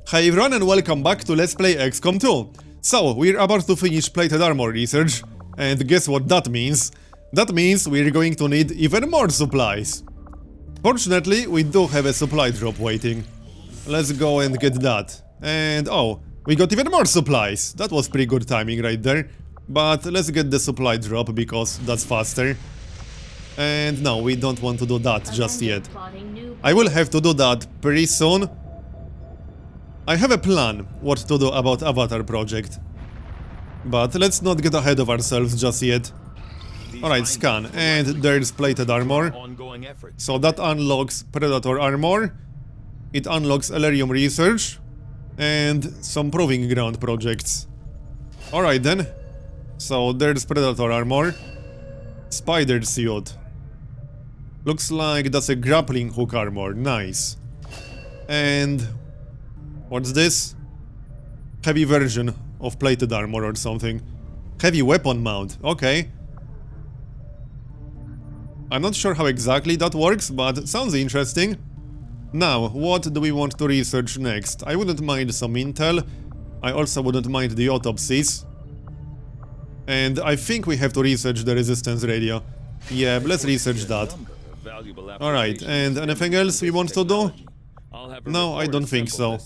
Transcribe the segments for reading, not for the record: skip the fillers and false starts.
Hey everyone and welcome back to Let's Play XCOM 2. So, we're about to finish plated armor research, and guess what that means? That means we're going to need even more supplies. Fortunately, we do have a supply drop waiting. Let's go and get that. And oh, we got even more supplies. That was pretty good timing right there. But let's get the supply drop because that's faster. And no, we don't want to do that just yet. I will have to do that pretty soon. I have a plan what to do about Avatar project. But let's not get ahead of ourselves just yet. Alright, scan. And there's plated armor. So that unlocks Predator armor. It unlocks Elerium research. And some proving ground projects. Alright then. So there's Predator armor. Spider suit. Looks like that's a grappling hook armor. Nice. And what's this? Heavy version of plated armor or something. Heavy weapon mount. Okay. I'm not sure how exactly that works, but sounds interesting. Now, what do we want to research next? I wouldn't mind some intel. I also wouldn't mind the autopsies. And I think we have to research the resistance radio. Yeah, let's research that. Alright, and anything else we want to do? No, I don't think so.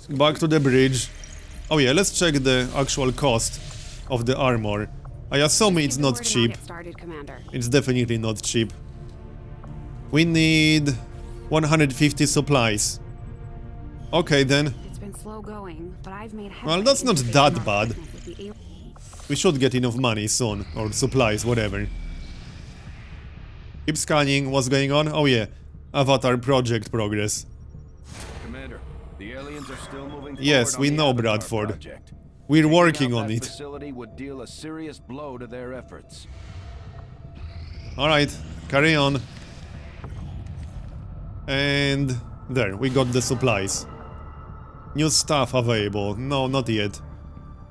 Back to the bridge. Oh yeah, let's check the actual cost of the armor. I assume it's not cheap. It's definitely not cheap. We need 150 supplies. Okay then. Well, that's not that bad. We should get enough money soon, or supplies, whatever. Keep scanning, what's going on? Oh yeah, Avatar project progress. Commander, the aliens are still moving yes, we know, Bradford. We're working on it. Facility would deal a serious blow to their efforts. Alright, carry on. And there, we got the supplies. New stuff available. No, not yet.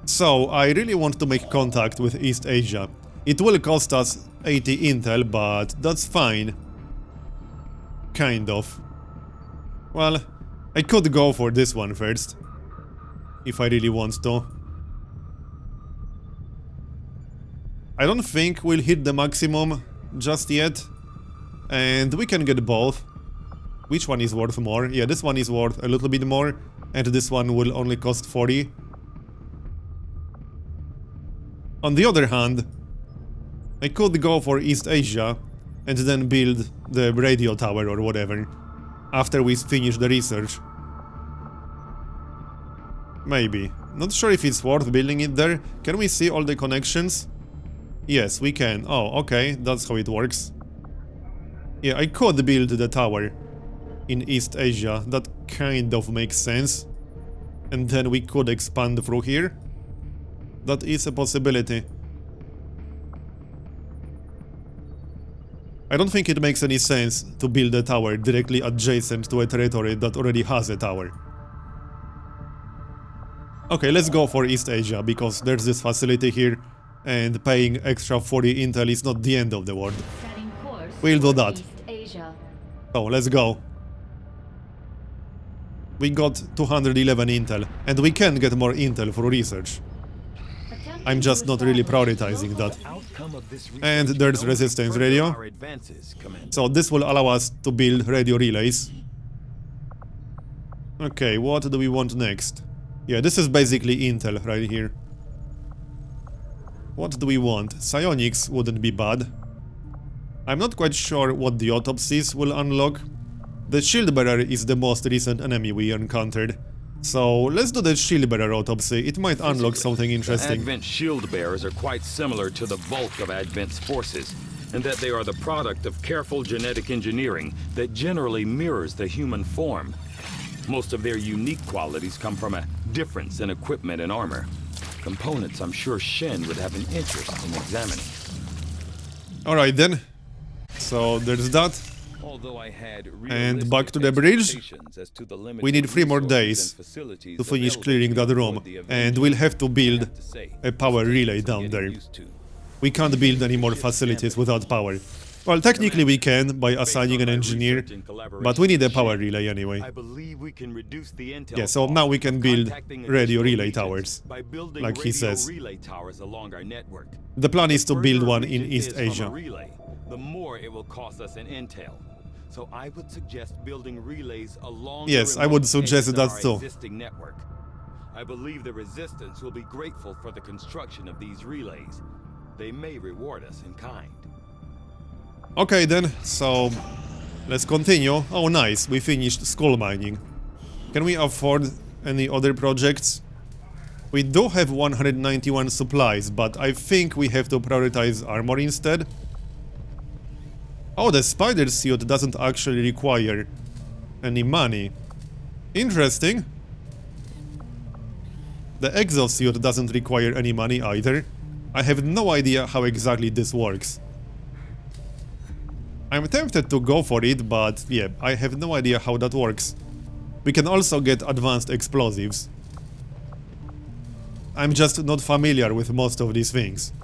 So, I really want to make contact with East Asia. It will cost us 80 intel, but that's fine. Kind of. Well, I could go for this one first. If I really want to. I don't think we'll hit the maximum just yet. And we can get both. Which one is worth more? Yeah, this one is worth a little bit more. And this one will only cost 40. On the other hand, I could go for East Asia and then build the radio tower or whatever after we finish the research. Maybe. Not sure if it's worth building it there. Can we see all the connections? Yes, we can. Oh, okay, that's how it works. Yeah, I could build the tower in East Asia. That kind of makes sense. And then we could expand through here. That is a possibility. I don't think it makes any sense to build a tower directly adjacent to a territory that already has a tower. Okay, let's go for East Asia, because there's this facility here, and paying extra 40 intel is not the end of the world. We'll do that. So, let's go. We got 211 intel, and we can get more intel for research. I'm just not really prioritizing that. And there's resistance radio. So this will allow us to build radio relays. Okay, what do we want next? Yeah, this is basically intel right here. What do we want? Psionics wouldn't be bad. I'm not quite sure what the autopsies will unlock. The shield bearer is the most recent enemy we encountered. So, let's do the shield bearer autopsy. It might unlock something interesting. Advent shield bearers are quite similar to the bulk of Advent's forces, in that they are the product of careful genetic engineering that generally mirrors the human form. Most of their unique qualities come from a difference in equipment and armor. Components I'm sure Shen would have an interest in examining. Alright then. So, there's that. And back to the bridge. We need 3 more days to finish clearing that room, and we'll have to build a power relay down there. We can't build any more facilities without power. Well, technically we can by assigning an engineer, but we need a power relay anyway. I believe we can reduce the intel Yeah, so cost now we can of build contacting radio additional relay regions towers, by building like he radio says. relay towers along our network. The plan is to The build further a one in region East is from a Asia. relay, the more it will cost us in intel. So I would suggest building relays along Yes, the I would remote suggest edges of that our too. existing network. I believe the resistance will be grateful for the construction of these relays. They may reward us in kind. Okay then, so let's continue. Oh nice, we finished skull mining. Can we afford any other projects? We do have 191 supplies, but I think we have to prioritize armor instead. Oh, the spider suit doesn't actually require any money. Interesting. The exosuit doesn't require any money either. I have no idea how exactly this works. I'm tempted to go for it, but yeah, I have no idea how that works. We can also get advanced explosives. I'm just not familiar with most of these things.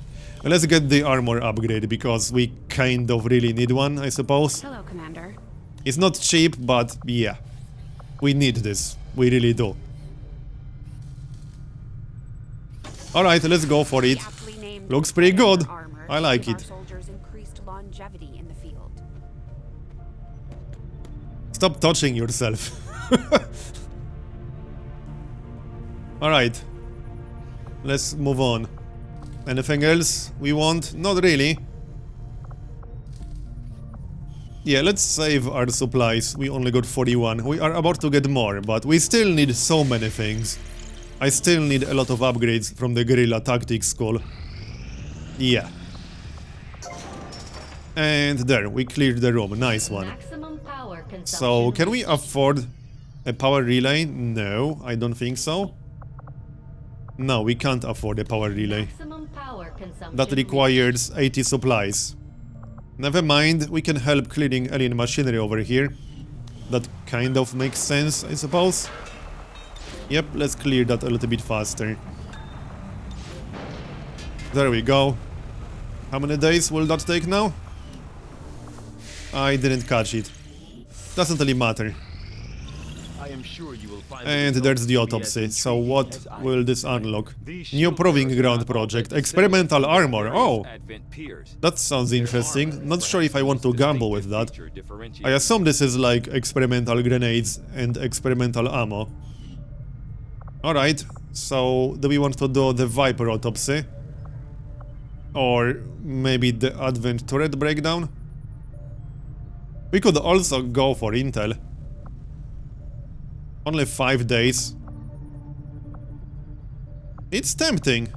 Let's get the armor upgrade, because we kind of really need one, I suppose. Hello, Commander. It's not cheap, but yeah. We need this. We really do. Alright, let's go for it. Aptly named Looks pretty good. armor I like to give it. our soldiers increased longevity in the field. Stop touching yourself. Alright. Let's move on. Anything else we want? Not really. Yeah, let's save our supplies. We only got 41. We are about to get more, but we still need so many things. I still need a lot of upgrades from the Guerrilla Tactics School. Yeah. And there, we cleared the room. Nice one. Maximum power consumption. So, can we afford a power relay? No, I don't think so. No, we can't afford a power relay. Maximum power consumption. That requires 80 supplies. Never mind, we can help clearing alien machinery over here. That kind of makes sense, I suppose. Yep, let's clear that a little bit faster. There we go. How many days will that take now? I didn't catch it. Doesn't really matter. I am sure you will find And there's the autopsy. So what will this unlock? New proving ground project. Experimental armor. Oh, that sounds interesting. Not sure if I want to gamble with that. I assume this is like experimental grenades and experimental ammo. Alright, so do we want to do the Viper autopsy? Or maybe the Advent turret breakdown? We could also go for intel. Only 5 days. It's tempting.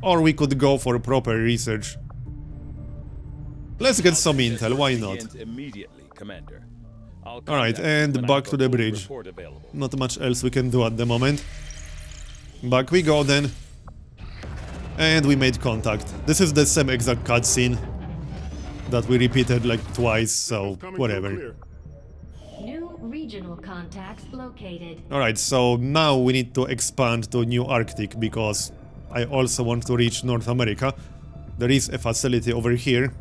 Or we could go for proper research. Let's get some intel, why not? Immediately, Commander. Alright, and back to the bridge. Not much else we can do at the moment. Back we go then. And we made contact. This is the same exact cutscene that we repeated like twice, so whatever. New regional contacts located. Alright, so now we need to expand to New Arctic, because I also want to reach North America. There is a facility over here,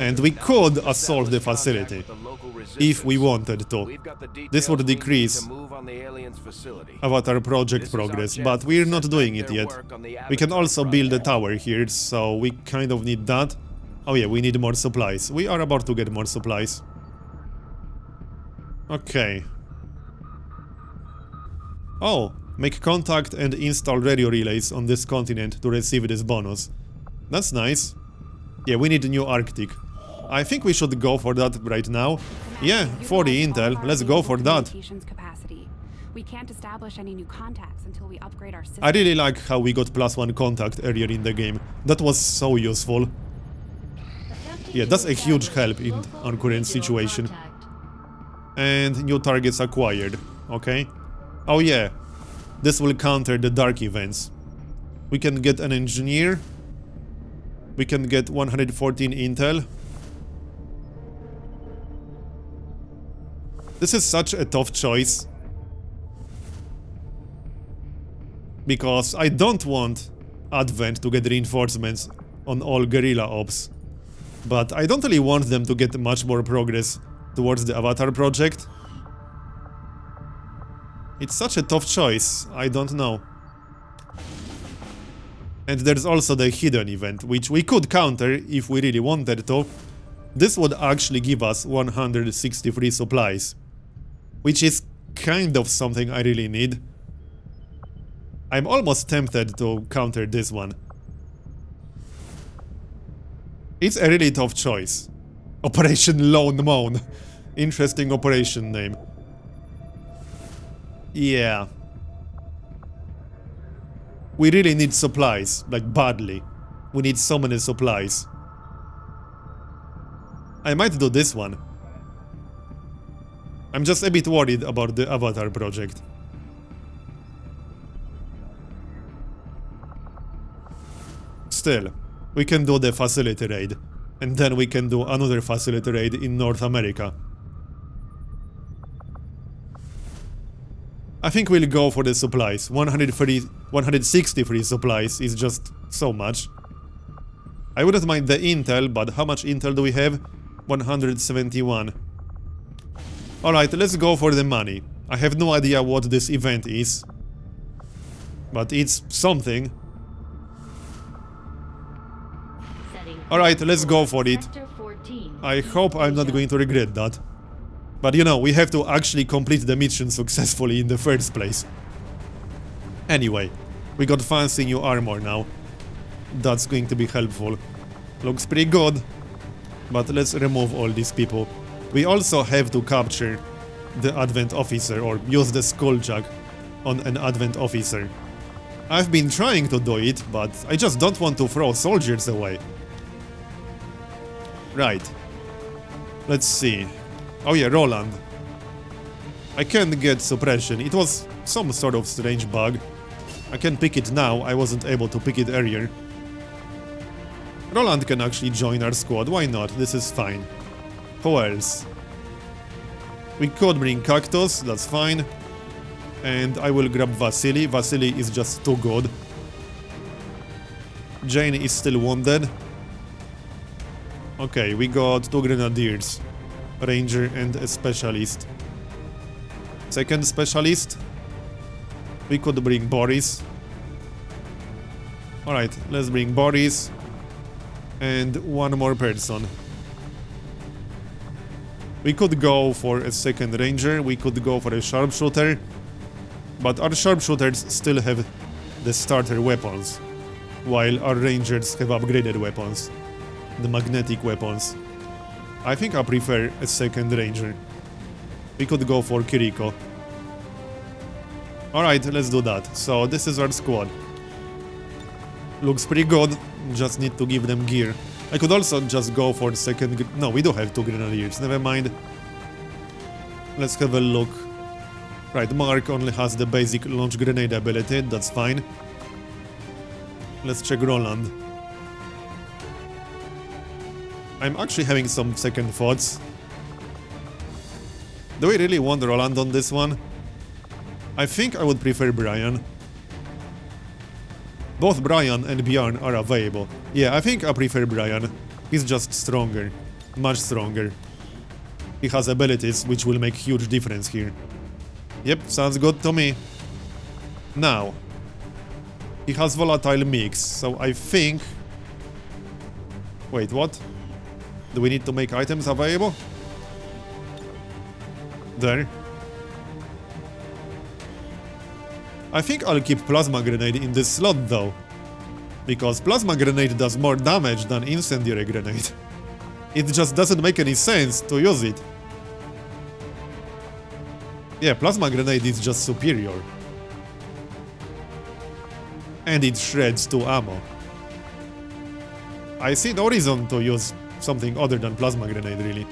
and we could assault the facility if we wanted to. This would decrease Avatar project progress, but we're not doing it yet. We can also build a tower here, so we kind of need that. Oh yeah, we need more supplies. We are about to get more supplies. Okay. Oh, make contact and install radio relays on this continent to receive this bonus. That's nice. Yeah, we need a New Arctic. I think we should go for that right now. Yeah, for the intel, let's go for that. We can't establish any new contacts until we upgrade our system. I really like how we got +1 contact earlier in the game. That was so useful. Yeah, that's a huge help in our current situation. And new targets acquired. Okay. Oh yeah, this will counter the dark events. We can get an engineer. We can get 114 intel. This is such a tough choice. Because I don't want Advent to get reinforcements on all guerrilla ops. But I don't really want them to get much more progress towards the Avatar project. It's such a tough choice, I don't know. And there's also the hidden event, which we could counter if we really wanted to. This would actually give us 163 supplies, which is kind of something I really need. I'm almost tempted to counter this one. It's a really tough choice. Operation Lone Moan. Interesting operation name. Yeah. We really need supplies, like badly. We need so many supplies. I might do this one. I'm just a bit worried about the Avatar project. Still, we can do the facility raid, and then we can do another facility raid in North America. I think we'll go for the supplies. 163 supplies is just so much. I wouldn't mind the intel, but how much intel do we have? 171. Alright, let's go for the money. I have no idea what this event is, but it's something. Alright, let's go for it. I hope I'm not going to regret that. But you know, we have to actually complete the mission successfully in the first place. Anyway, we got fancy new armor now. That's going to be helpful. Looks pretty good. But let's remove all these people. We also have to capture the Advent Officer, or use the Skulljack on an Advent Officer. I've been trying to do it, but I just don't want to throw soldiers away. Right. Let's see. Oh yeah, Roland. I can't get suppression. It was some sort of strange bug. I can pick it now. I wasn't able to pick it earlier. Roland can actually join our squad. Why not? This is fine. Who else? We could bring Cactus. That's fine. And I will grab Vasily. Vasily is just too good. Jane is still wounded. Okay, we got 2 Grenadiers. Ranger and a Specialist. Second Specialist. We could bring Boris. Alright, let's bring Boris. And one more person. We could go for a second Ranger. We could go for a Sharpshooter. But our Sharpshooters still have the starter weapons, while our Rangers have upgraded weapons. The magnetic weapons. I think I prefer a second Ranger. We could go for Kiriko. Alright, let's do that. So this is our squad. Looks pretty good, just need to give them gear. I could also just go for second... No, we do have 2 Grenadiers, never mind. Let's have a look. Right, Mark only has the basic launch grenade ability, that's fine. Let's check Roland. I'm actually having some second thoughts. Do we really want Roland on this one? I think I would prefer Brian. Both Brian and Bjorn are available. Yeah, I think I prefer Brian. He's just stronger. Much stronger. He has abilities which will make huge difference here. Yep, sounds good to me. Now, he has volatile mix, so I think... Wait, what? Do we need to make items available? There. I think I'll keep Plasma Grenade in this slot though, because Plasma Grenade does more damage than Incendiary Grenade. It just doesn't make any sense to use it. Yeah, Plasma Grenade is just superior. And it shreds 2 ammo. I see no reason to use something other than Plasma Grenade, really.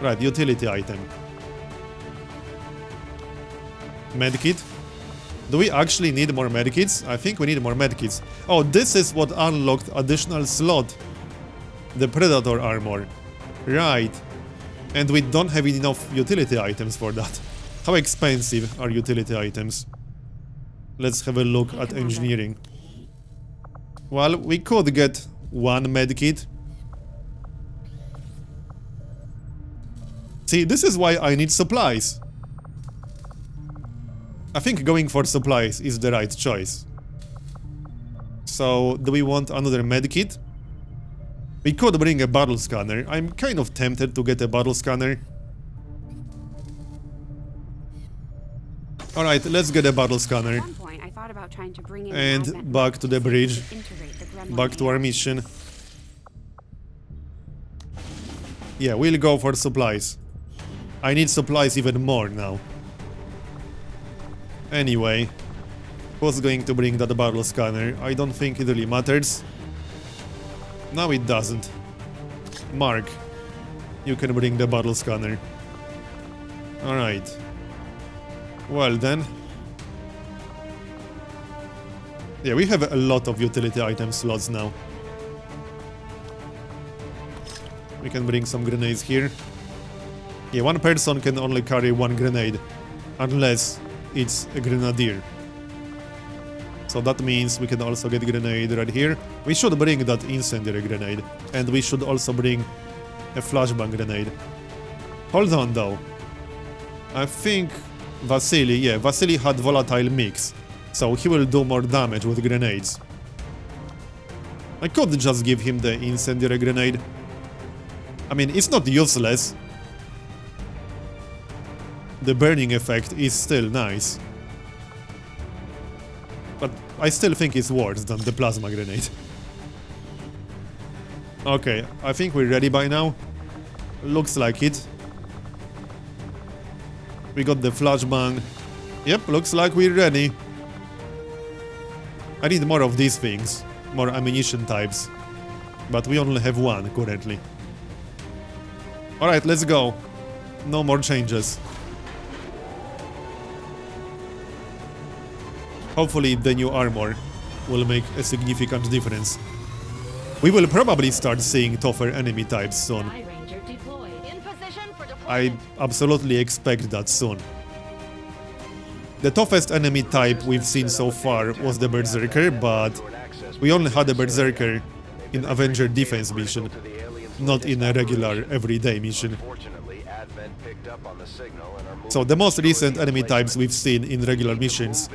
Right, utility item. Medkit. Do we actually need more medkits? I think we need more medkits. Oh, this is what unlocked additional slot. The Predator armor. Right. And we don't have enough utility items for that. How expensive are utility items? Let's have a look at engineering. Well, we could get one medkit. See, this is why I need supplies. I think going for supplies is the right choice. So, do we want another medkit? We could bring a battle scanner. I'm kind of tempted to get a battle scanner. Alright, let's get a battle scanner. At one point, I thought about trying to bring in And Advent back to the bridge. to integrate the Gremlin Back to our AI. mission. Yeah, we'll go for supplies. I need supplies even more now. Anyway, who's going to bring that battle scanner? I don't think it really matters. No, it doesn't. Mark, you can bring the battle scanner. Alright. Well then. Yeah, we have a lot of utility item slots now. We can bring some grenades here. Yeah, one person can only carry one grenade. Unless it's a grenadier. So that means we can also get grenade right here. We should bring that incendiary grenade. And we should also bring a flashbang grenade. Hold on though. I think Vasily had volatile mix. So he will do more damage with grenades. I could just give him the incendiary grenade. I mean, it's not useless. The burning effect is still nice. But I still think it's worse than the plasma grenade. Okay, I think we're ready by now. Looks like it. We got the flashbang. Yep, looks like we're ready. I need more of these things. More ammunition types. But we only have one currently. Alright, let's go. No more changes. Hopefully the new armor will make a significant difference. We will probably start seeing tougher enemy types soon. Sky Ranger deployed. In position for I deployment. absolutely expect that soon. The toughest enemy type we've seen so far was the Berserker, but we only had a Berserker in Avenger Defense mission, not in a regular everyday mission. So the most recent enemy types we've seen in regular missions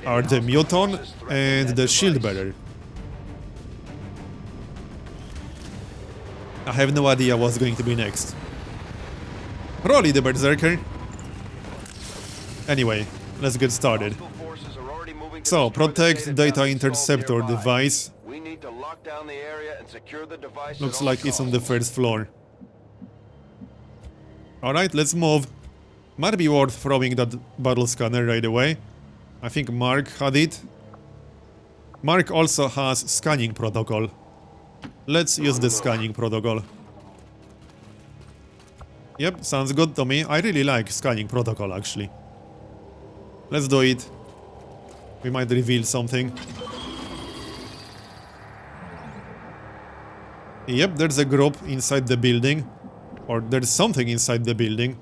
are the Muton and the Shield Bearer. I have no idea what's going to be next. Probably the Berserker. Anyway, let's get started. So, protect data interceptor device. Looks like it's on the first floor. Alright, let's move. Might be worth throwing that battle scanner right away. I think Mark had it. Mark also has scanning protocol. Let's use the scanning protocol. Yep, sounds good to me. I really like scanning protocol actually. Let's do it. We might reveal something. Yep, there's a group inside the building. Or there's something inside the building.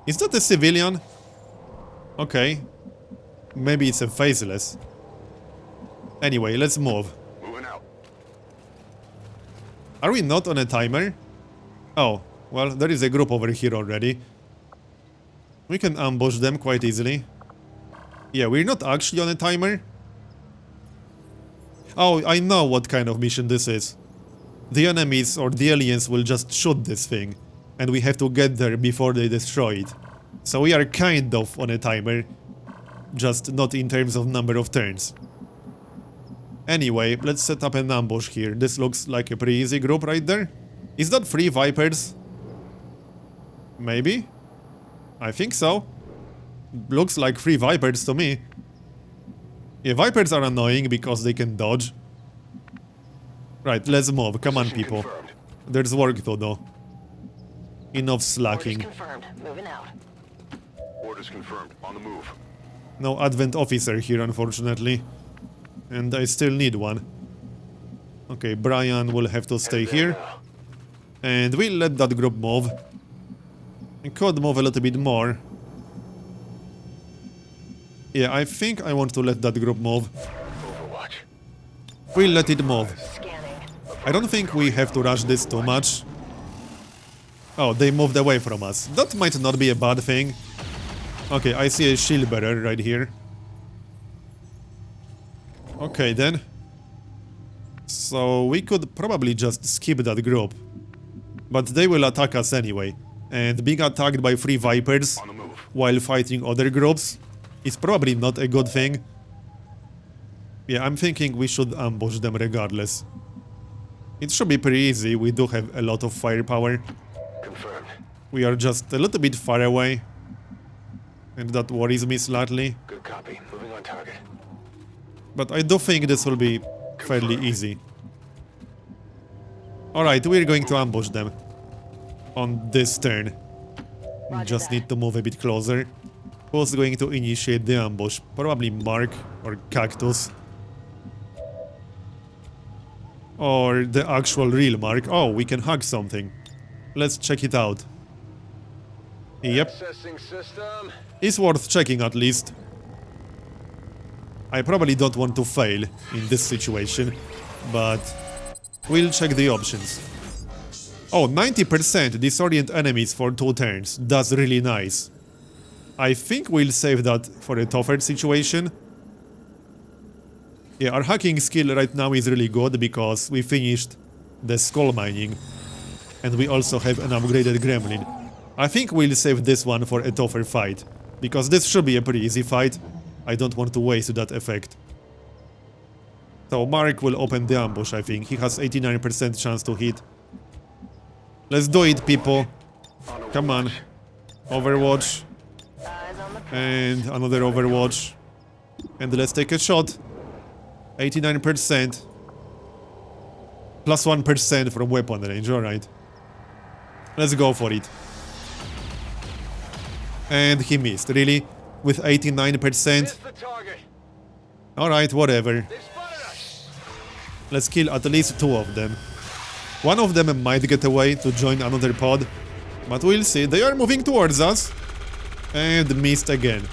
Is that a civilian? Okay. Maybe it's a faceless. Anyway, let's move. Moving out. Are we not on a timer? Oh, well, there is a group over here already. We can ambush them quite easily. Yeah, we're not actually on a timer. Oh, I know what kind of mission this is. The enemies or the aliens will just shoot this thing, and we have to get there before they destroy it. So we are kind of on a timer, just not in terms of number of turns. Anyway, let's set up an ambush here. This looks like a pretty easy group right there. Is that 3 Vipers? Maybe? I think so. Looks like 3 Vipers to me. Yeah, Vipers are annoying because they can dodge. Right, let's move. Come on, people. There's work to do. Enough slacking. Confirmed. Moving out. Orders confirmed. On the move. No Advent officer here, unfortunately. And I still need one. Okay, Brian will have to stay here. And we'll let that group move. I could move a little bit more. Yeah, I think I want to let that group move. Overwatch. We'll let it move. Scanning. I don't think we have to rush this too much. Oh, they moved away from us. That might not be a bad thing. Okay, I see a shield bearer right here. Okay, then. So we could probably just skip that group. But they will attack us anyway. And being attacked by 3 Vipers On the move. while fighting other groups is probably not a good thing. Yeah, I'm thinking we should ambush them regardless. It should be pretty easy, we do have a lot of firepower. Confirmed. We are just a little bit far away. And that worries me slightly. Good copy. Moving on target. But I do think this will be fairly easy. Alright, we're going to ambush them. On this turn. We Roger just that. need to move a bit closer. Who's going to initiate the ambush? Probably Mark or Cactus. Or the actual real Mark. Oh, we can hack something. Let's check it out. Yep, Assessing system. it's worth checking at least. I probably don't want to fail in this situation, but we'll check the options. Oh, 90% disorient enemies for 2 turns. That's really nice. I think we'll save that for a tougher situation. Yeah, our hacking skill right now is really good because we finished the skull mining. And we also have an upgraded gremlin. I think we'll save this one for a tougher fight. Because this should be a pretty easy fight. I don't want to waste that effect. So Mark will open the ambush, I think. He has 89% chance to hit. Let's do it, people. Come on. Overwatch. Eyes on the And another Overwatch. And let's take a shot. 89%. Plus 1% from weapon range, alright. Let's go for it. And he missed, really? With 89%? The target. Alright, whatever. They spotted us. Let's kill at least 2 of them. One of them might get away to join another pod. But we'll see. They are moving towards us. And missed again.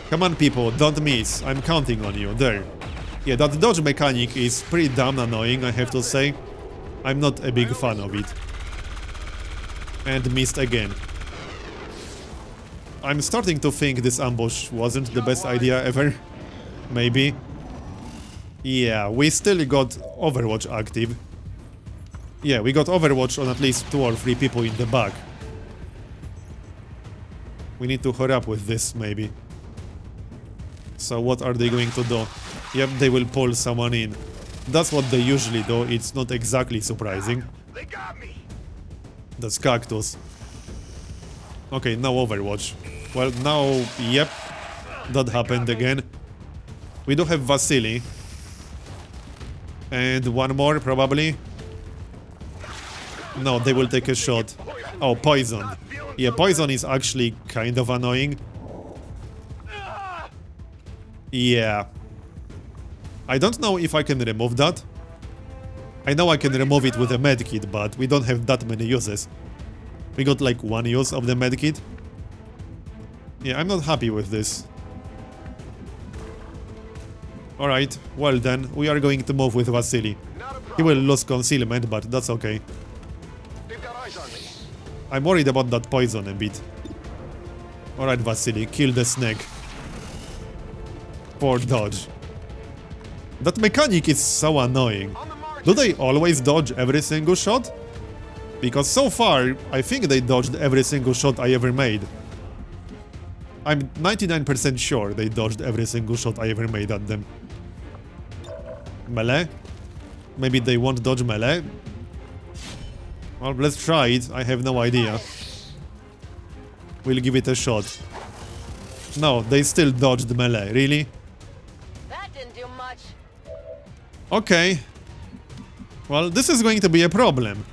Come on, people, don't miss. I'm counting on you. There. Yeah, that dodge mechanic is pretty damn annoying, I have to say. I'm not a big fan of it. And missed again. I'm starting to think this ambush wasn't the best idea ever. Maybe. Yeah, we still got Overwatch active. Yeah, we got Overwatch on at least 2 or 3 people in the back. We need to hurry up with this, maybe. So what are they going to do? Yep, they will pull someone in. That's what they usually do, it's not exactly surprising. They got me. That's Cactus. Okay, now Overwatch. Well, now, yep, that happened again. We do have Vasily. And one more, probably. No, they will take a shot. Oh, Poison. Yeah, Poison is actually kind of annoying. Yeah. I don't know if I can remove that. I know I can remove it with a medkit, but we don't have that many uses. We got like 1 use of the medkit. Yeah, I'm not happy with this. Alright, well then, we are going to move with Vasily. He will lose concealment, but that's okay. They've got eyes on me. I'm worried about that poison a bit. Alright, Vasily, kill the snake. Poor dodge. That mechanic is so annoying. On the march. Do they always dodge every single shot? Because so far, I think they dodged every single shot I ever made. I'm 99% sure they dodged every single shot I ever made at them. Melee? Maybe they won't dodge melee? Well, let's try it. I have no idea. We'll give it a shot. No, they still dodged melee. Really? That didn't do much. Okay. Well, this is going to be a problem.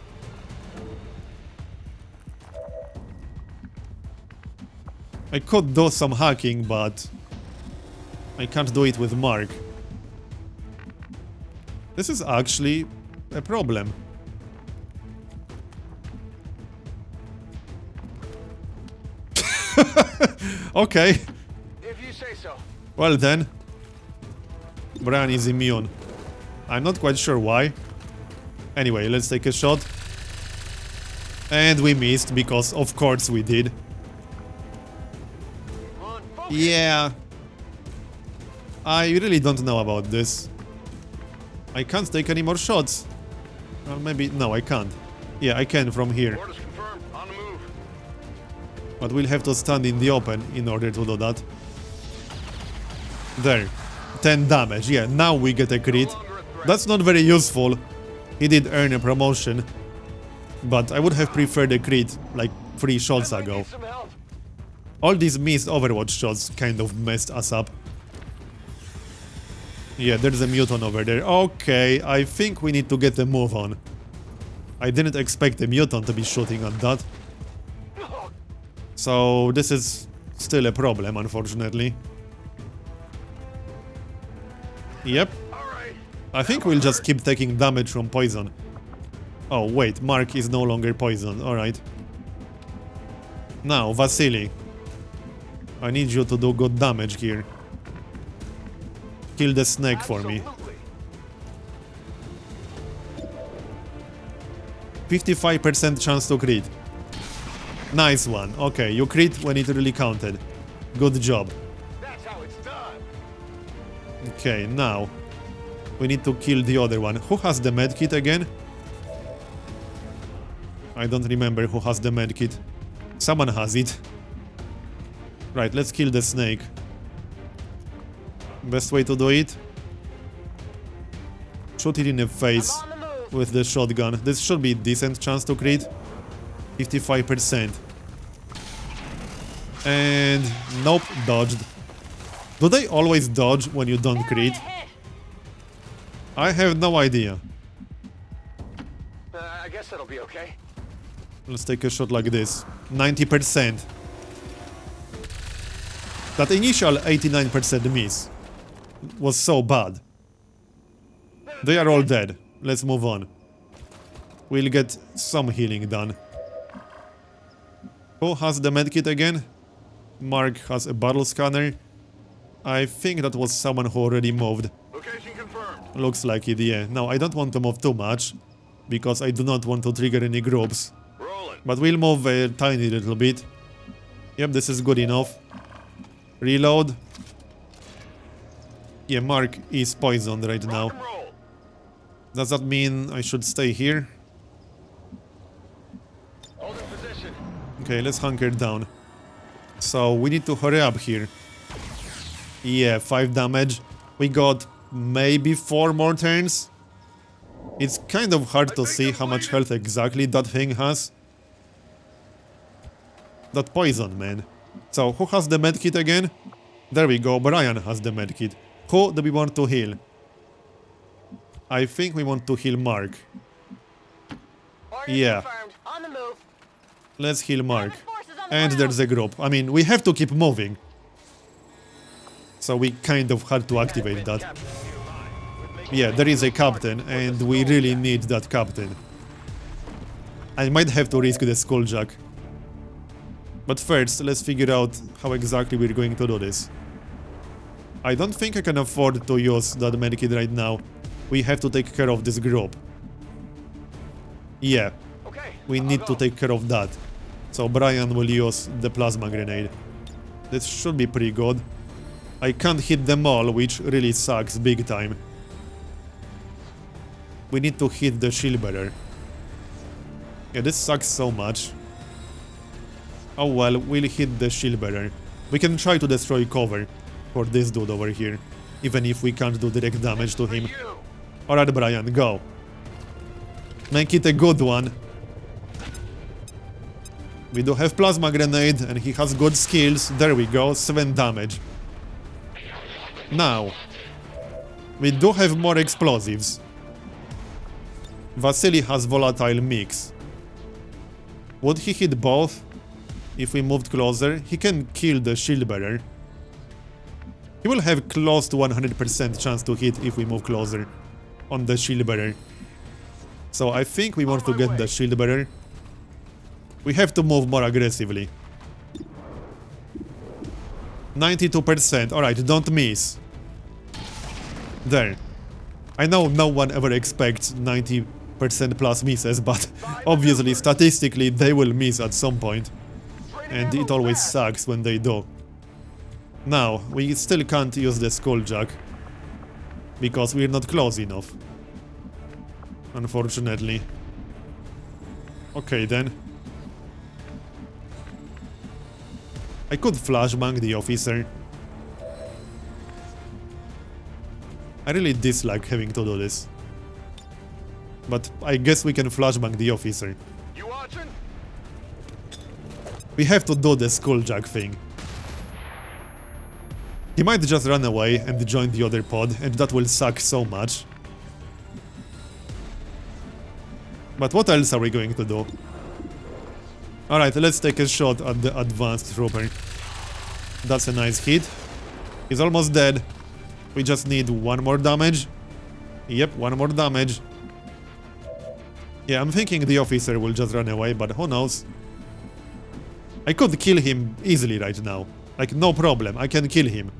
I could do some hacking, but I can't do it with Mark. This is actually a problem. Okay. If you say so. Well then. Brian is immune. I'm not quite sure why. Anyway, let's take a shot. And we missed, because of course we did. Come on, focus. Yeah. I really don't know about this. I can't take any more shots. Well, maybe... No, I can't. Yeah, I can from here. Orders confirmed. On the move. But we'll have to stand in the open in order to do that. There. 10 damage. Yeah, now we get a crit. No longer a threat. That's not very useful. He did earn a promotion. But I would have preferred a crit like 3 shots I ago. need some help. All these missed Overwatch shots kind of messed us up. Yeah, there's a mutant over there. Okay, I think we need to get a move on. I didn't expect a mutant to be shooting at that. So this is still a problem, unfortunately. Yep. All right. I think we'll just keep taking damage from poison. Oh, wait, Mark is no longer poisoned. Alright. Now, Vasily. I need you to do good damage here. Kill the snake for me. Absolutely. 55% chance to crit. Nice one. Okay, you crit when it really counted. Good job. That's how it's done. Okay, now we need to kill the other one. Who has the medkit again? I don't remember who has the medkit. Someone has it. Right, let's kill the snake. Best way to do it? Shoot it in the face I'm on the move. with the shotgun. This should be decent chance to crit. 55%. And nope, dodged. Do they always dodge when you don't Barely crit? a hit. I have no idea. I guess that'll be okay. Let's take a shot like this. 90%. That initial 89% miss was so bad. They are all dead. Let's move on. We'll get some healing done. Who has the medkit again? Mark has a battle scanner. I think that was someone who already moved. Location confirmed. Looks like it, yeah. Now, I don't want to move too much, because I do not want to trigger any groups. Rolling. But we'll move a tiny little bit. Yep, this is good enough. Reload. Yeah, Mark is poisoned right now. Rock and roll. Does that mean I should stay here? Hold in position. Okay, let's hunker down. So, we need to hurry up here. Yeah, 5 damage. We got maybe 4 more turns. It's kind of hard to see how much health exactly that thing has. That poison, man. So, who has the medkit again? There we go, Brian has the medkit. Who do we want to heal? I think we want to heal Mark. Orders Yeah. confirmed. On the move. Let's heal Mark. Advance forces on the And ground. there's a group. I mean, we have to keep moving. So we kind of had to activate that. Yeah, there is a captain, and we really need that captain. I might have to risk the skulljack. But first, let's figure out how exactly we're going to do this. I don't think I can afford to use that medkit right now. We have to take care of this group. Yeah, Okay. we I'll need go. to take care of that. So Brian will use the plasma grenade. This should be pretty good. I can't hit them all, which really sucks big time. We need to hit the shield bearer. Yeah, this sucks so much. Oh well, we'll hit the shield bearer. We can try to destroy cover for this dude over here, even if we can't do direct damage to him. You. Alright, Brian, go. Make it a good one. We do have plasma grenade, and he has good skills. There we go, 7 damage. Now, we do have more explosives. Vasily has volatile mix. Would he hit both? If we moved closer, he can kill the shield bearer. He will have close to 100% chance to hit if we move closer on the shield bearer. So I think we want to get the shield bearer. We have to move more aggressively. 92%. Alright, don't miss. There. I know no one ever expects 90% plus misses, but obviously, statistically, they will miss at some point. And it always sucks when they do. Now, we still can't use the skulljack. Because we're not close enough. Unfortunately. Okay then. I could flashbang the officer. I really dislike having to do this. But I guess we can flashbang the officer. You watching? We have to do the skulljack thing. He might just run away and join the other pod, and that will suck so much. But what else are we going to do? Alright, let's take a shot at the advanced trooper. That's a nice hit. He's almost dead. We just need one more damage. Yep, one more damage. Yeah, I'm thinking the officer will just run away, but who knows? I could kill him easily right now. Like, no problem, I can kill him.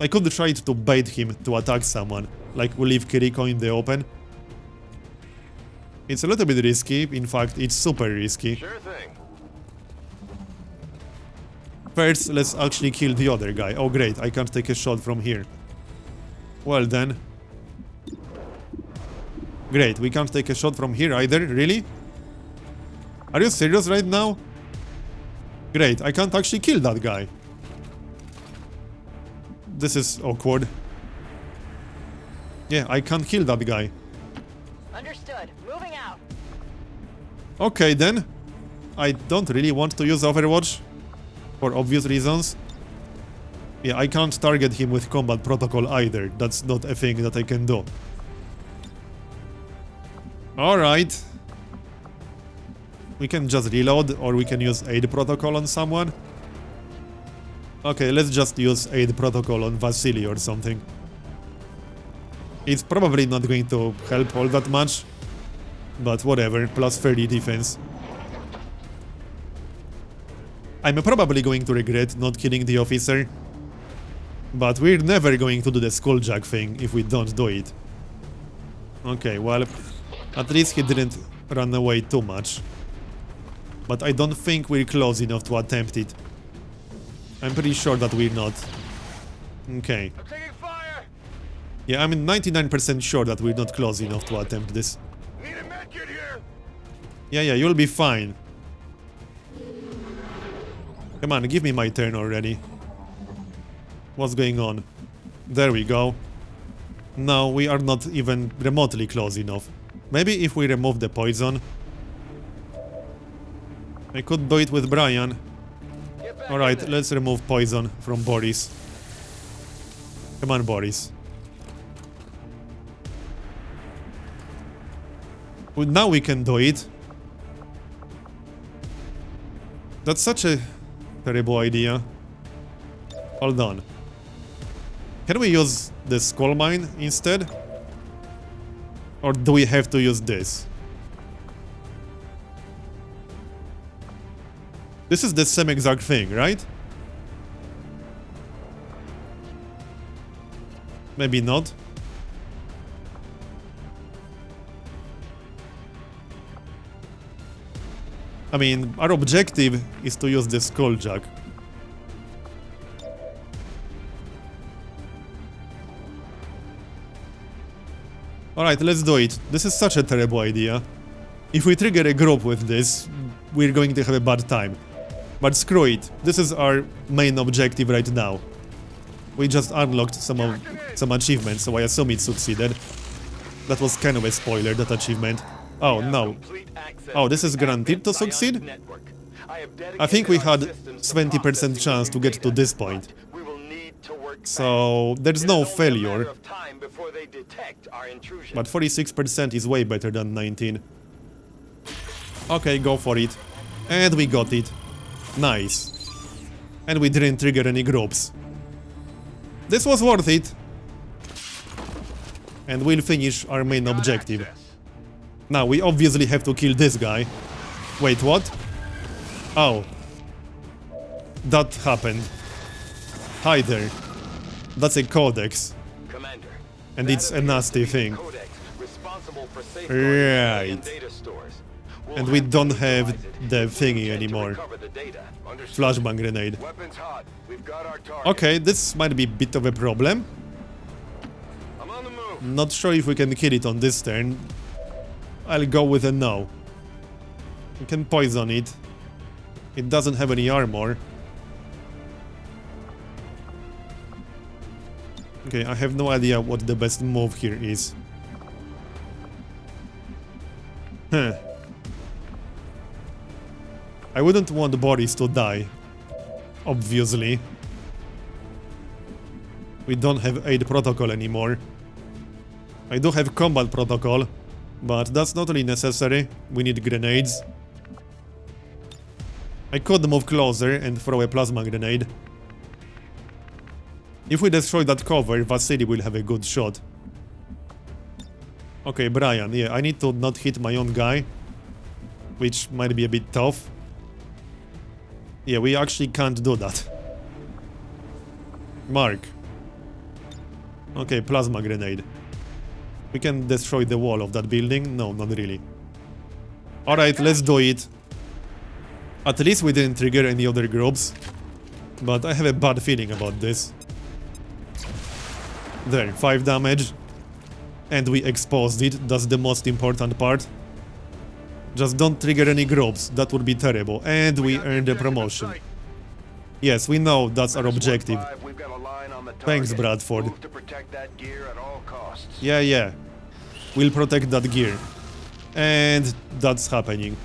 I could try to bait him to attack someone, like we leave Kiriko in the open. It's a little bit risky, in fact, it's super risky. Sure thing. First, let's actually kill the other guy. Oh great, I can't take a shot from here. Well then. Great, we can't take a shot from here either, really? Are you serious right now? Great, I can't actually kill that guy. This is awkward. Yeah, I can't kill that guy. Understood. Moving out. Okay then. I don't really want to use Overwatch. For obvious reasons. Yeah, I can't target him with combat protocol either. That's not a thing that I can do. Alright. We can just reload, or we can use aid protocol on someone. Okay, let's just use aid protocol on Vasily or something. It's probably not going to help all that much. But whatever, plus 30 defense. I'm probably going to regret not killing the officer. But we're never going to do the skulljack thing if we don't do it. Okay, well, at least he didn't run away too much. But I don't think we're close enough to attempt it. I'm pretty sure that we're not. Okay. I'm taking fire. Yeah, I'm 99% sure that we're not close enough to attempt this. Need a medkit here. Yeah, you'll be fine. Come on, give me my turn already. What's going on? There we go. No, we are not even remotely close enough. Maybe if we remove the poison. I could do it with Brian. Alright, let's remove poison from Boris. Come on, Boris. Well, now we can do it. That's such a terrible idea. Hold on. Can we use the skull mine instead? Or do we have to use this? This is the same exact thing, right? Maybe not. I mean, our objective is to use the skulljack. Alright, let's do it. This is such a terrible idea. If we trigger a group with this, we're going to have a bad time. But screw it. This is our main objective right now. We just unlocked some achievements, so I assume it succeeded. That was kind of a spoiler, that achievement. Oh no. Oh, this is guaranteed to succeed? I think we had 20% chance to get to this point. So there's no failure. But 46% is way better than 19. Okay, go for it. And we got it. Nice. And we didn't trigger any groups. This was worth it. And we'll finish our main objective. Now, we obviously have to kill this guy. Wait, what? Oh. That happened. Hi there. That's a Codex. And it's a nasty thing. Codex, responsible for safeguarding Right. data stores. We'll And we have to don't have utilize it the if we thingy intend to anymore. recover the data. Understood. Flashbang grenade. Weapons hot. We've got our target. Okay, this might be a bit of a problem. I'm on the move. Not sure if we can kill it on this turn. I'll go with a no. We can poison it. It doesn't have any armor. Okay, I have no idea what the best move here is. Huh. I wouldn't want Boris to die. Obviously. We don't have aid protocol anymore. I do have combat protocol, but that's not really necessary. We need grenades. I could move closer and throw a plasma grenade. If we destroy that cover, Vasily will have a good shot. Okay, Brian, yeah, I need to not hit my own guy, which might be a bit tough. Yeah, we actually can't do that. Mark. Okay, plasma grenade. We can destroy the wall of that building? No, not really. Alright, let's do it. At least we didn't trigger any other groups. But I have a bad feeling about this. There, 5 damage. And we exposed it, that's the most important part. Just don't trigger any groups, that would be terrible. And we earned a promotion. Yes, we know that's our objective. We've got a line on the Thanks, target. Bradford. Move to protect that gear at all costs. Yeah. We'll protect that gear. And that's happening.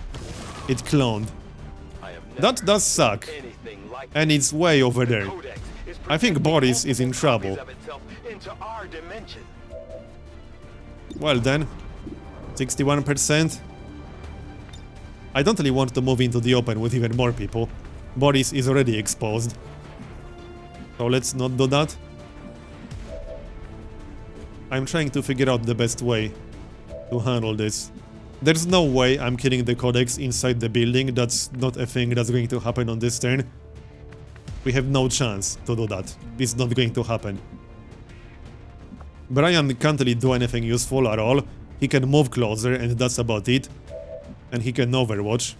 It cloned. I have That never does suck. seen anything like And it's way over the there. Codex is I think projecting Boris is in multiple copies trouble. of itself into our dimension. Well then. 61%. I don't really want to move into the open with even more people. Boris is already exposed. So let's not do that. I'm trying to figure out the best way to handle this. There's no way I'm killing the Codex inside the building. That's not a thing that's going to happen on this turn. We have no chance to do that. It's not going to happen. Brian can't really do anything useful at all. He can move closer and that's about it. And he can overwatch.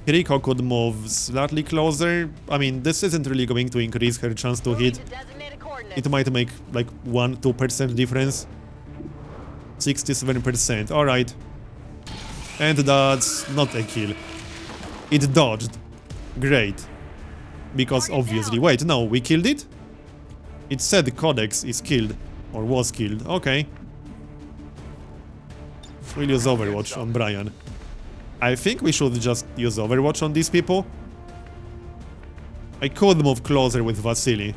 Kiriko could move slightly closer. I mean, this isn't really going to increase her chance to hit. Moving to designated coordinates. It might make like 1-2% difference. 67%, alright. And that's not a kill. It dodged. Great. Because obviously... Wait, no, we killed it? It said Codex is killed. Or was killed, okay. We'll use Overwatch on Brian. I think we should just use Overwatch on these people. I could move closer with Vasily.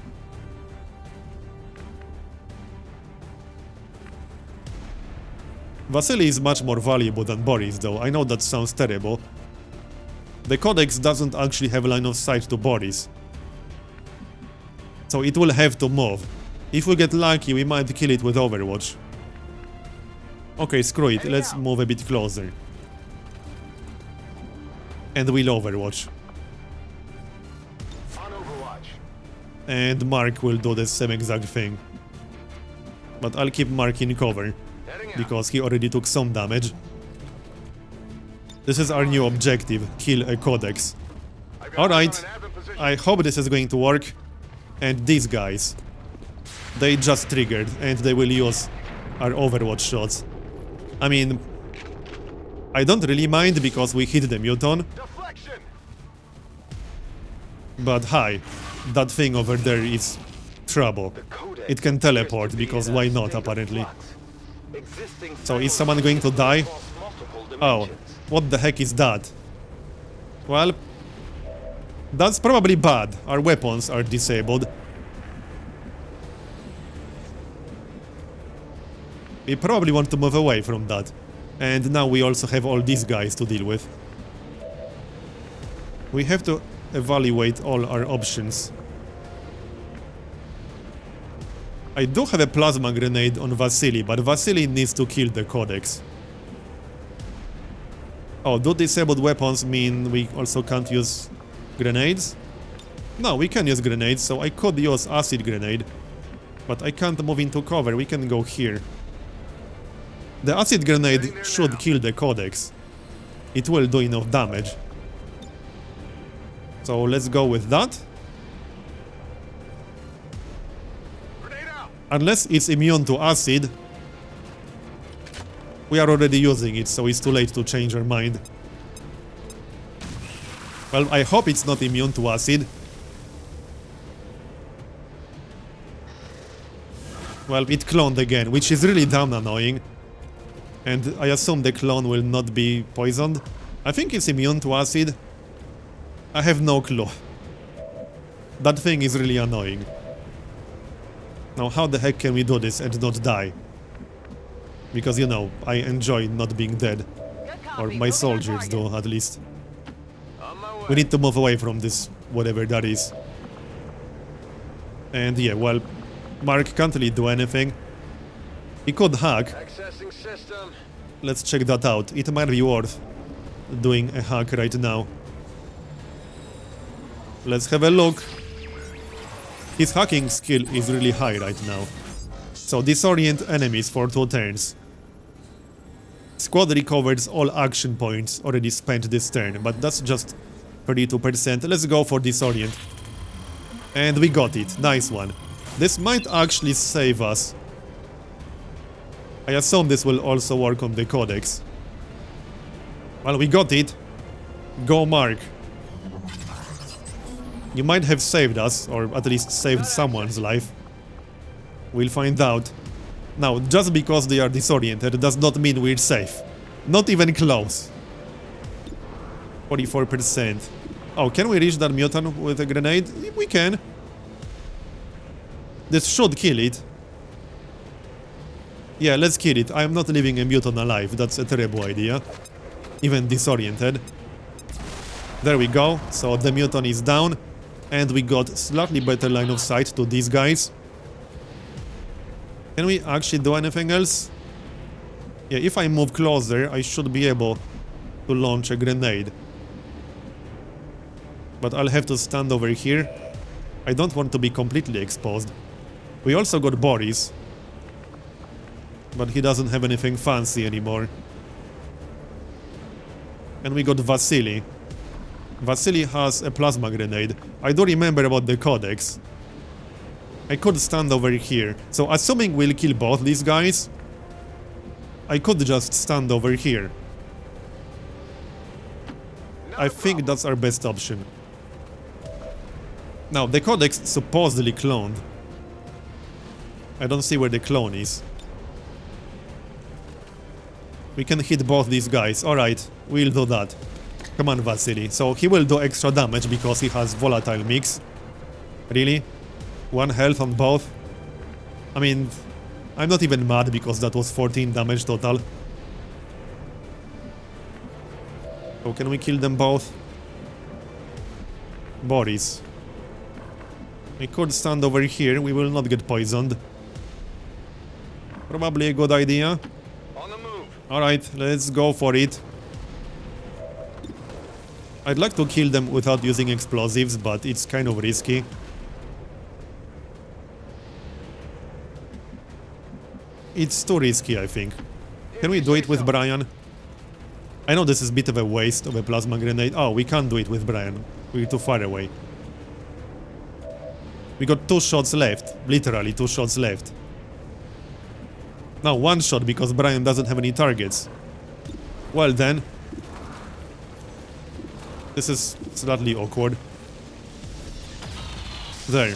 Vasily is much more valuable than Boris, though. I know that sounds terrible. The Codex doesn't actually have line of sight to Boris. So it will have to move. If we get lucky, we might kill it with Overwatch. Okay, screw it. Let's move a bit closer. And we'll Overwatch. On Overwatch. And Mark will do the same exact thing. But I'll keep Mark in cover, Heading out. because he already took some damage. This is our new objective, kill a Codex. I've got Alright, eyes on an advent position. I hope this is going to work. And these guys, they just triggered and they will use our Overwatch shots. I mean, I don't really mind because we hit the Muton, Deflection. but hi, that thing over there is trouble. The Codex It can appears teleport, to be because in a why not, state of apparently. flux. Existing So is silos someone going to die? across multiple Oh, dimensions. what the heck is that? Well, that's probably bad. Our weapons are disabled. We probably want to move away from that. And now we also have all these guys to deal with. We have to evaluate all our options. I do have a plasma grenade on Vasily, but Vasily needs to kill the Codex. Oh, do disabled weapons mean we also can't use grenades? No, we can use grenades, so I could use acid grenade. But I can't move into cover, we can go here. The acid grenade should kill the Codex. It will do enough damage. So let's go with that. Grenade out. Unless it's immune to acid. We are already using it, so it's too late to change our mind. Well, I hope it's not immune to acid. Well, it cloned again, which is really damn annoying. And I assume the clone will not be poisoned. I think it's immune to acid. I have no clue. That thing is really annoying. Now, how the heck can we do this and not die? Because, you know, I enjoy not being dead. Good copy. Or my Moving on soldiers target. do, at least. On my way. We need to move away from this, whatever that is. And yeah, well, Mark can't really do anything. He could hack. Accessing system. Let's check that out. It might be worth doing a hack right now. Let's have a look. His hacking skill is really high right now. So disorient enemies for 2 turns. Squad recovers all action points already spent this turn, but that's just 32%. Let's go for disorient. And we got it. Nice one. This might actually save us. I assume this will also work on the Codex. Well, we got it. Go, Mark. You might have saved us, or at least saved someone's life. We'll find out. Now, just because they are disoriented does not mean we're safe. Not even close. 44%. Oh, can we reach that mutant with a grenade? We can. This should kill it. Yeah, let's kill it. I'm not leaving a mutant alive. That's a terrible idea. Even disoriented. There we go. So the mutant is down. And we got slightly better line of sight to these guys. Can we actually do anything else? Yeah, if I move closer, I should be able to launch a grenade. But I'll have to stand over here. I don't want to be completely exposed. We also got Boris. But he doesn't have anything fancy anymore. And we got Vasily. Vasily has a plasma grenade. I do remember about the Codex. I could stand over here. So assuming we'll kill both these guys, I could just stand over here. I think that's our best option. Now, the Codex supposedly cloned. I don't see where the clone is. We can hit both these guys. Alright, we'll do that. Come on, Vasily. So he will do extra damage because he has volatile mix. Really? 1 health on both? I mean, I'm not even mad because that was 14 damage total. So can we kill them both? Boris. I could stand over here, we will not get poisoned. Probably a good idea. On the move. Alright, let's go for it. I'd like to kill them without using explosives, but it's kind of risky. It's too risky, I think. Can we do it with Brian? I know this is a bit of a waste of a plasma grenade. Oh, we can't do it with Brian. We're too far away. We got 2 shots left. Literally 2 shots left. Now 1 shot because Brian doesn't have any targets. Well then. This is slightly awkward. There.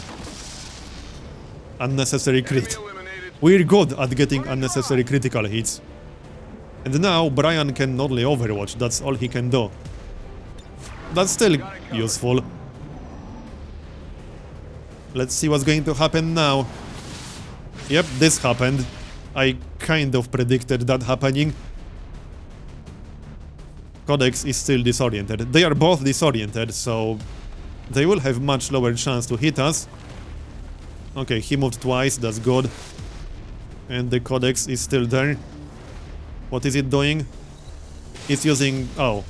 Unnecessary crit. Enemy eliminated. We're good at getting unnecessary critical hits. And now Brian can only Overwatch, that's all he can do. That's still useful. Let's see what's going to happen now. Yep, this happened. I kind of predicted that happening. Codex is still disoriented. They are both disoriented, so they will have much lower chance to hit us. Okay, he moved twice, that's good. And the Codex is still there. What is it doing? It's using... Oh,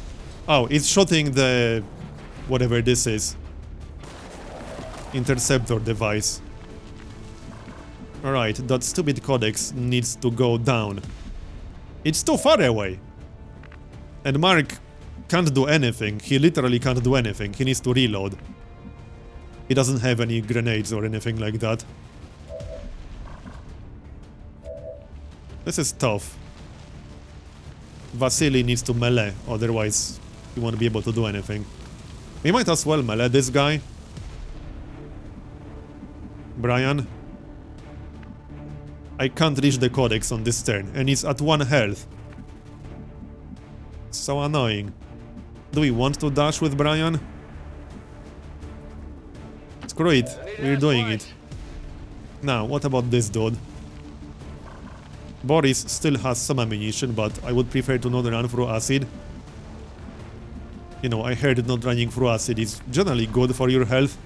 it's shooting the... whatever this is. Interceptor device. Alright, that stupid Codex needs to go down. It's too far away. And Mark can't do anything. He literally can't do anything. He needs to reload. He doesn't have any grenades or anything like that. This is tough. Vasily needs to melee, otherwise he won't be able to do anything. We might as well melee this guy. Brian. I can't reach the Codex on this turn, and he's at 1 health. So annoying. Do we want to dash with Brian? Screw it, we're doing it. Now, what about this dude? Boris still has some ammunition, but I would prefer to not run through acid. You know, I heard not running through acid is generally good for your health.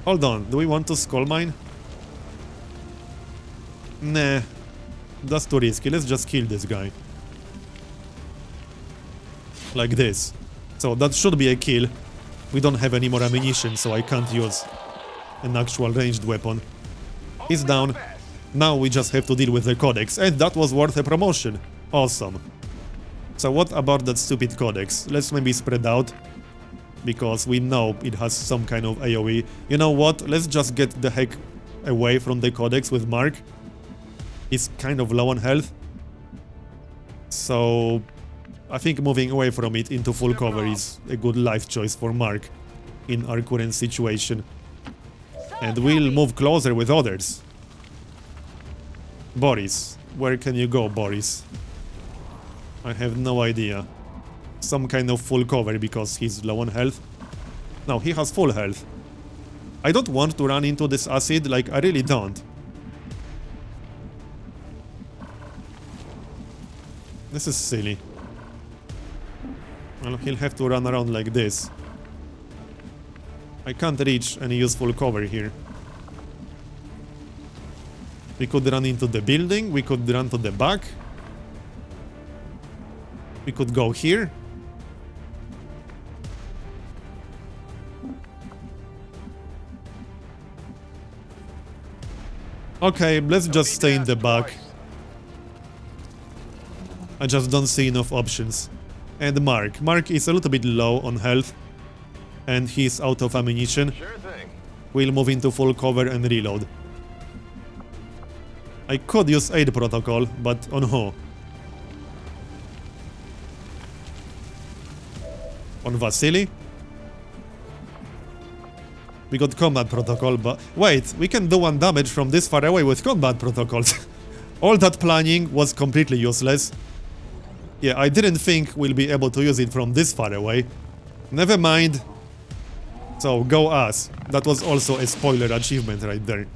Hold on, do we want to skull mine? Nah, that's too risky. Let's just kill this guy. Like this. So that should be a kill. We don't have any more ammunition, so I can't use an actual ranged weapon. He's down. Now we just have to deal with the Codex, and that was worth a promotion. Awesome. So what about that stupid Codex? Let's maybe spread out, because we know it has some kind of AoE. You know what? Let's just get the heck away from the Codex with Mark. He's kind of low on health. So I think moving away from it into full cover is a good life choice for Mark in our current situation. And we'll move closer with others. Boris. Where can you go, Boris? I have no idea. Some kind of full cover because he's low on health. No, he has full health. I don't want to run into this acid, like I really don't. This is silly. Well, he'll have to run around like this. I can't reach any useful cover here. We could run into the building, we could run to the back. We could go here. Okay, let's just stay in the back. I just don't see enough options. And Mark. Mark is a little bit low on health. And he's out of ammunition. Sure thing. We'll move into full cover and reload. I could use aid protocol, but on who? On Vasily? We got combat protocol, but... Wait, we can do 1 damage from this far away with combat protocols. All that planning was completely useless. Yeah, I didn't think we'll be able to use it from this far away. Never mind. So, go us. That was also a spoiler achievement right there.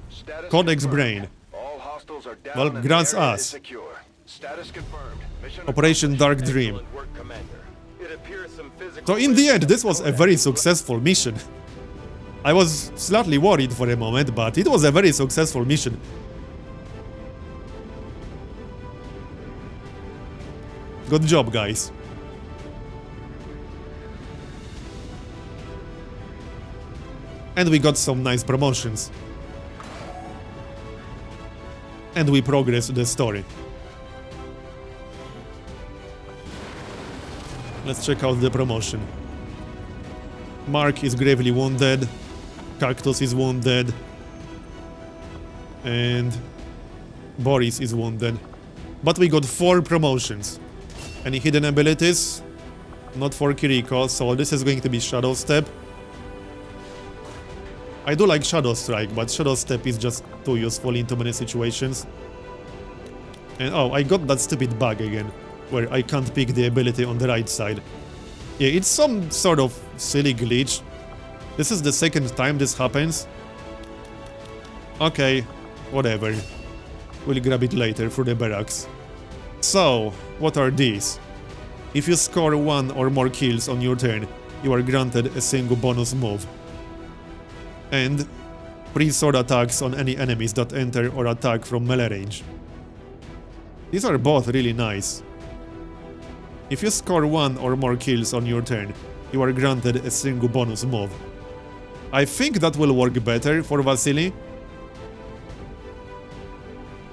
Status Codex confirmed. Brain. All hostiles are down Well, and the grants area us. is secure. Status confirmed. Mission Operation Dark accomplished. Dream. Excellent work, Commander. It appears some physical So in the end, risks this was a very successful mission. I was slightly worried for a moment, but it was a very successful mission. Good job, guys. And we got some nice promotions. And we progressed the story. Let's check out the promotion. Mark is gravely wounded. Cactus is wounded. And Boris is wounded. But we got 4 promotions. Any hidden abilities? Not for Kiriko, so this is going to be Shadow Step. I do like Shadow Strike, but Shadow Step is just too useful in too many situations. And oh, I got that stupid bug again, where I can't pick the ability on the right side. Yeah, it's some sort of silly glitch. This is the 2nd time this happens. Okay, whatever. We'll grab it later through the barracks. So, what are these? If you score 1 or more kills on your turn, you are granted a single bonus move. And pre-sword attacks on any enemies that enter or attack from melee range. These are both really nice. If you score 1 or more kills on your turn, you are granted a single bonus move. I think that will work better for Vasily.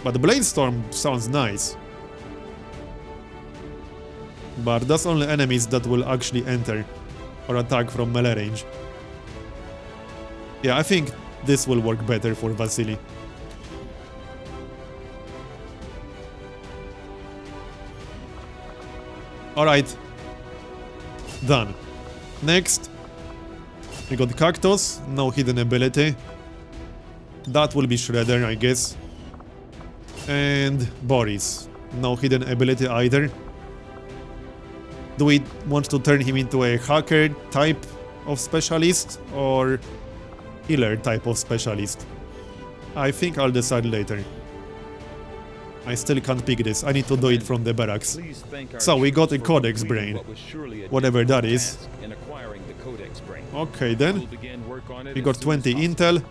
But Bladestorm sounds nice. But that's only enemies that will actually enter or attack from melee range. Yeah, I think this will work better for Vasily. Alright. Done. Next. We got Cactus, no hidden ability. That will be Shredder, I guess. And Boris, no hidden ability either. Do we want to turn him into a hacker type of specialist or healer type of specialist? I think I'll decide later. I still can't pick this, I need to do it from the barracks. So we got a Codex brain, whatever that is. Okay then, we got 20 intel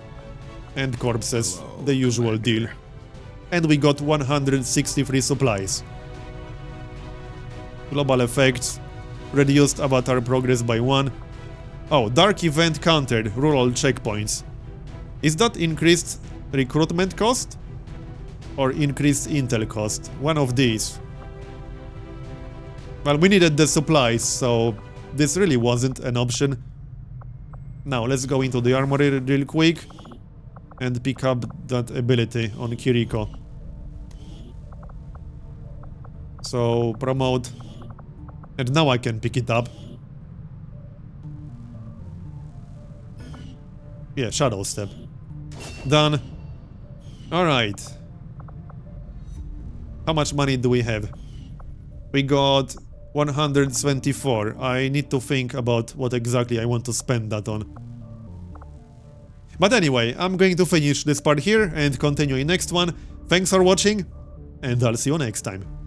and corpses, the usual deal. And we got 163 supplies. Global effects, reduced avatar progress by 1. Oh, dark event countered, rural checkpoints. Is that increased recruitment cost? Or increased intel cost? One of these. Well, we needed the supplies, so this really wasn't an option. Now, let's go into the armory real quick and pick up that ability on Kiriko. So, promote. And now I can pick it up. Yeah, Shadow Step. Done. Alright. How much money do we have? We got 124. I need to think about what exactly I want to spend that on. But anyway, I'm going to finish this part here and continue in next one. Thanks for watching, and I'll see you next time.